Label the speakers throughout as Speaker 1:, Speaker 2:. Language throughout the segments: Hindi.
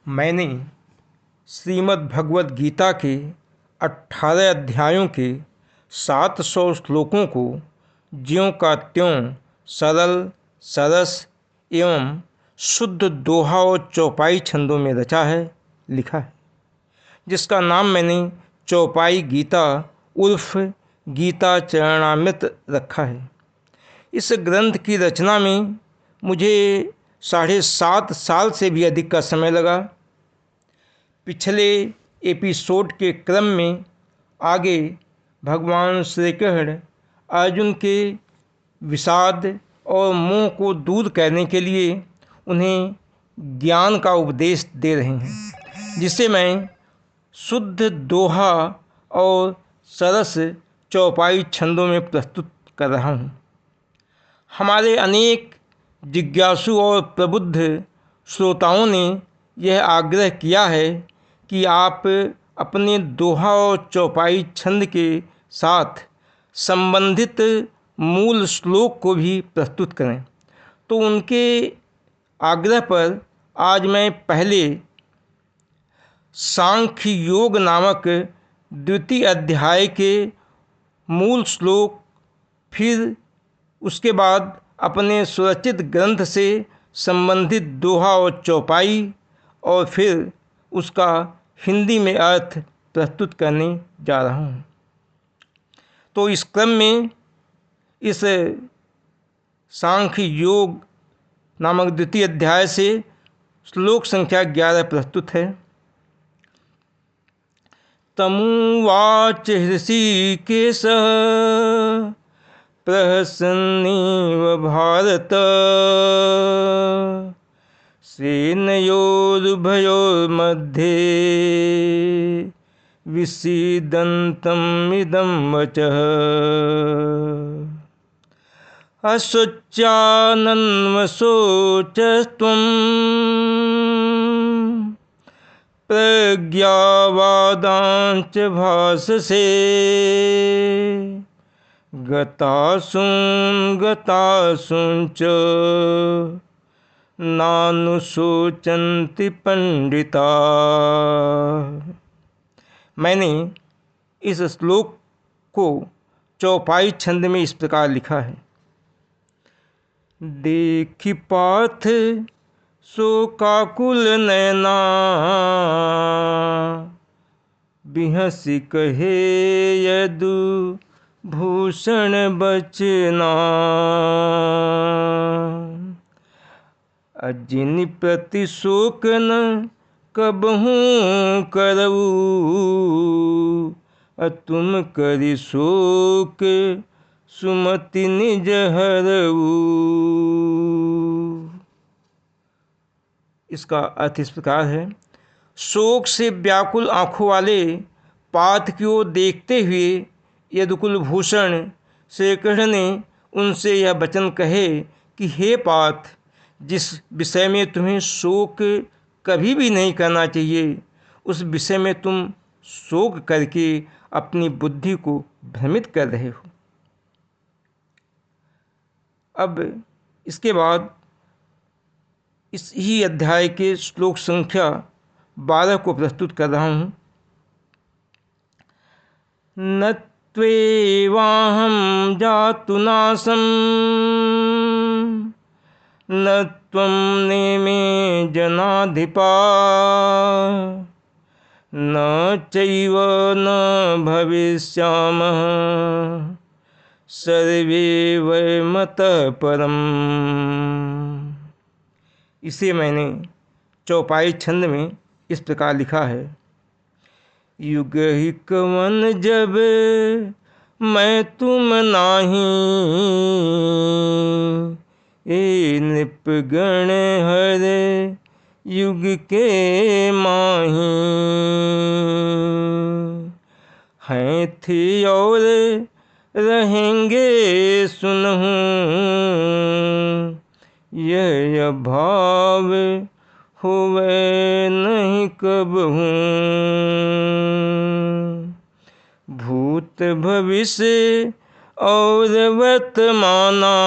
Speaker 1: मैंने श्रीमद् भगवद गीता के 18 अध्यायों के 700 श्लोकों को ज्यों का त्यों सरल सरस एवं शुद्ध दोहा और चौपाई छंदों में रचा है, लिखा है, जिसका नाम मैंने चौपाई गीता उर्फ गीता चरणामृत रखा है। इस ग्रंथ की रचना में मुझे 7.5 साल से भी अधिक का समय लगा। पिछले एपिसोड के क्रम में आगे भगवान श्री कृष्ण अर्जुन के विषाद और मोह को दूर करने के लिए उन्हें ज्ञान का उपदेश दे रहे हैं, जिसे मैं शुद्ध दोहा और सरस चौपाई छंदों में प्रस्तुत कर रहा हूँ। हमारे अनेक जिज्ञासु और प्रबुद्ध श्रोताओं ने यह आग्रह किया है कि आप अपने दोहा और चौपाई छंद के साथ संबंधित मूल श्लोक को भी प्रस्तुत करें। तो उनके आग्रह पर आज मैं पहले सांख्य योग नामक द्वितीय अध्याय के मूल श्लोक, फिर उसके बाद अपने सुरचित ग्रंथ से संबंधित दोहा और चौपाई, और फिर उसका हिंदी में अर्थ प्रस्तुत करने जा रहा हूँ। तो इस क्रम में इस सांख्य योग नामक द्वितीय अध्याय से श्लोक संख्या 11 प्रस्तुत है। तमुवाच हृषीकेशः प्रहसन्निव भारत सेनयोरुभयोर्मध्ये विषीदन्तम् इदं वचः अशोच्यानन्वशोचस्त्वं प्रज्ञावादाञ्च भाषसे गतासूंच नानुशोचन्ति पंडिता। मैंने इस श्लोक को चौपाई छंद में इस प्रकार लिखा है। देखि पार्थ शोकाकुल नयना बिहसी कहे यदु भूषण बचना। अजिनि प्रति शोक न कबहूँ करऊ तुम करि शोक सुमति निज हरऊ। इसका अर्थ इस प्रकार है। शोक से व्याकुल आँखों वाले पार्थ की ओर देखते हुए यदुकुल भूषण श्री कृष्ण ने उनसे यह वचन कहे कि हे पार्थ, जिस विषय में तुम्हें शोक कभी भी नहीं करना चाहिए, उस विषय में तुम शोक करके अपनी बुद्धि को भ्रमित कर रहे हो। अब इसके बाद इस ही अध्याय के श्लोक संख्या 12 को प्रस्तुत कर रहा हूँ। न त्वेवाहं जातु नासं न त्वं नेमे जनाधिपा न चैव न भविष्यामः सर्वे वयमतः परम्। इसे मैंने चौपाई छंद में इस प्रकार लिखा है। युग ही कवन जब मैं तुम नाही, ए नृपगण हर युग के माही। हैं थे और रहेंगे सुनहूँ, यह भाव होवे नहीं कबहूँ। भूत भविष्य और वर्तमाना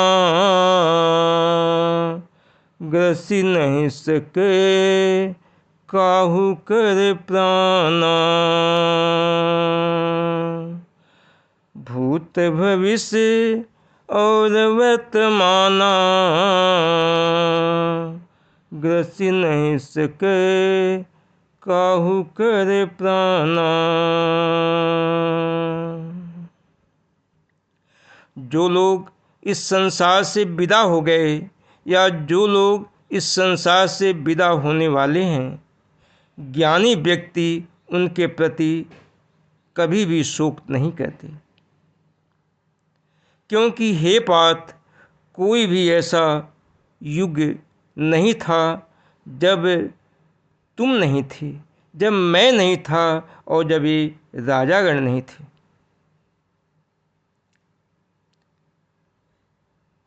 Speaker 1: ग्रसी नहीं सके काहू कर प्राणा। भूत भविष्य और वर्तमाना, ग्रसी नहीं सके काहू कर प्राणा। जो लोग इस संसार से विदा हो गए या जो लोग इस संसार से विदा होने वाले हैं, ज्ञानी व्यक्ति उनके प्रति कभी भी शोक नहीं करते, क्योंकि हे पार्थ, कोई भी ऐसा युग नहीं था जब तुम नहीं थे, जब मैं नहीं था और जब ये राजागण नहीं थे।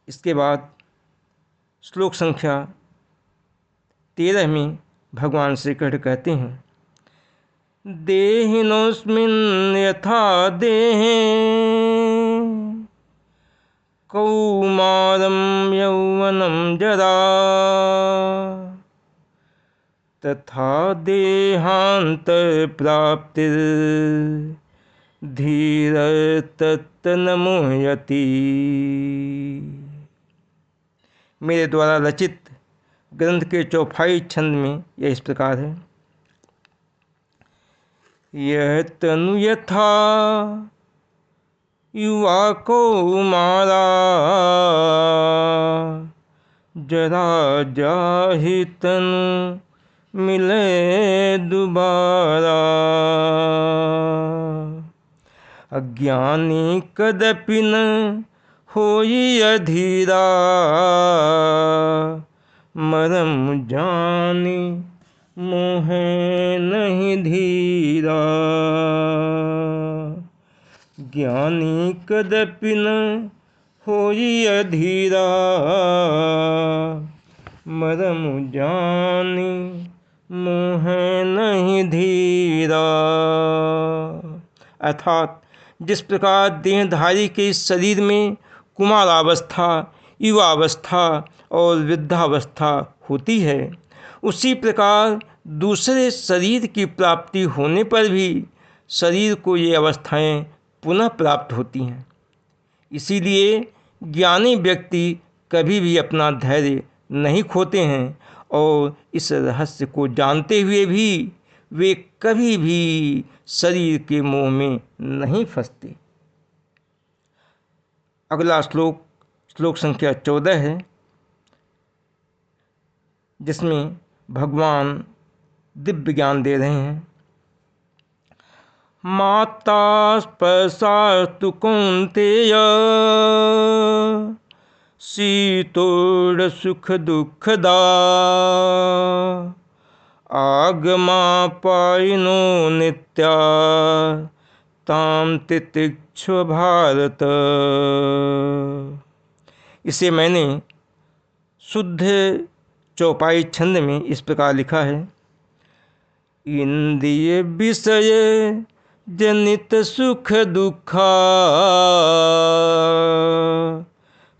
Speaker 1: इसके बाद श्लोक संख्या 13 में भगवान श्री कृष्ण कहते हैं, देहिनोऽस्मिन् यथा देहे कौमारं यौवनं जरा, तथा देहान्तरप्राप्तिर् धीरस्तन्न मुह्यति। मेरे द्वारा रचित ग्रंथ के चौपाई छंद में यह इस प्रकार है, यह तनु यथा युवा कौमारा, जरा जाहि तनु मिले दुबारा। अज्ञानी कदपि न होई अधीरा, मरम जानी मोहे नहीं धीरा। ज्ञानी कदपि न होई अधीरा, मरम जानी मोहे नहीं धीरा। अर्थात जिस प्रकार देहधारी के इस शरीर में कुमारावस्था, युवावस्था और वृद्धावस्था होती है, उसी प्रकार दूसरे शरीर की प्राप्ति होने पर भी शरीर को ये अवस्थाएं पुनः प्राप्त होती हैं। इसीलिए ज्ञानी व्यक्ति कभी भी अपना धैर्य नहीं खोते हैं और इस रहस्य को जानते हुए भी वे कभी भी शरीर के मोह में नहीं फंसते। अगला श्लोक श्लोक संख्या 14 है, जिसमें भगवान दिव्य ज्ञान दे रहे हैं। माता स्पर्शास्तु कौन्तेय, शीतोष्ण सुख दुःखदा, आगमापायिनो नित्या ताम तितिक्षु भारत। इसे मैंने शुद्ध चौपाई छंद में इस प्रकार लिखा है, इंद्रिय विषय जनित सुख दुखा,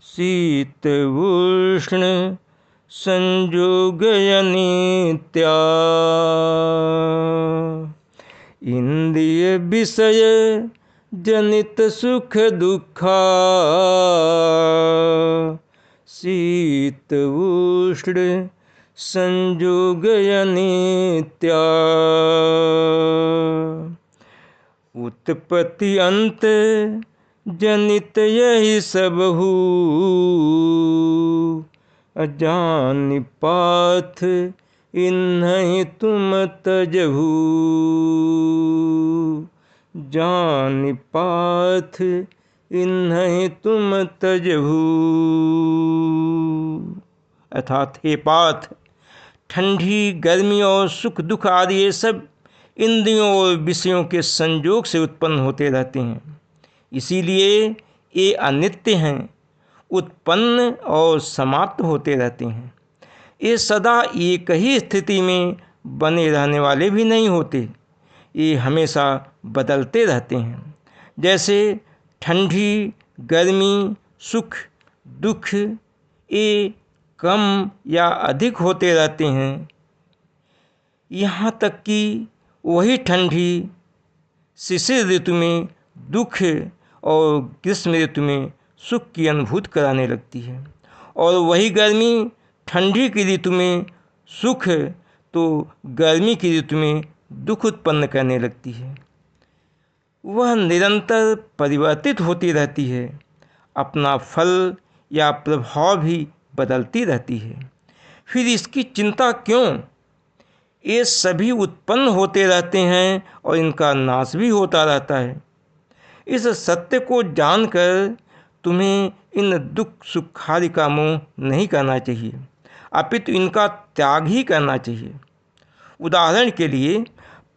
Speaker 1: शीत उष्ण संयोग अनित्या। इंद्रिय विषय जनित सुख दुखा, शीत उष्ण संयोग अनित्या। उत्पत्ति अंत जनित यही सब हु, अजान पाथ इन्हीं तुम तजहु। जान पाथ इन्हीं तुम तजहु। अर्थात हे पार्थ, ठंडी, गर्मी और सुख दुख आदि ये सब इंद्रियों और विषयों के संयोग से उत्पन्न होते रहते हैं, इसीलिए ये अनित्य हैं, उत्पन्न और समाप्त होते रहते हैं। ये सदा एक ही स्थिति में बने रहने वाले भी नहीं होते, ये हमेशा बदलते रहते हैं। जैसे ठंडी, गर्मी, सुख दुख ये कम या अधिक होते रहते हैं, यहाँ तक कि वही ठंडी शिशिर ऋतु में दुख और ग्रीष्म ऋतु में सुख की अनुभूति कराने लगती है, और वही गर्मी ठंडी की ऋतु में सुख तो गर्मी की ऋतु में दुख उत्पन्न करने लगती है। वह निरंतर परिवर्तित होती रहती है, अपना फल या प्रभाव भी बदलती रहती है। फिर इसकी चिंता क्यों? ये सभी उत्पन्न होते रहते हैं और इनका नाश भी होता रहता है। इस सत्य को जानकर तुम्हें इन दुख सुखादि का मोह नहीं करना चाहिए, अपितु इनका त्याग ही करना चाहिए। उदाहरण के लिए,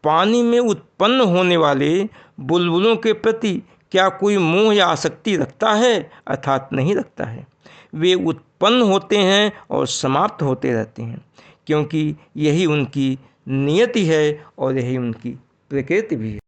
Speaker 1: पानी में उत्पन्न होने वाले बुलबुलों के प्रति क्या कोई मोह या आसक्ति रखता है? अर्थात नहीं रखता है। वे उत्पन्न होते हैं और समाप्त होते रहते हैं, क्योंकि यही उनकी नियति है और यही उनकी प्रकृति भी है।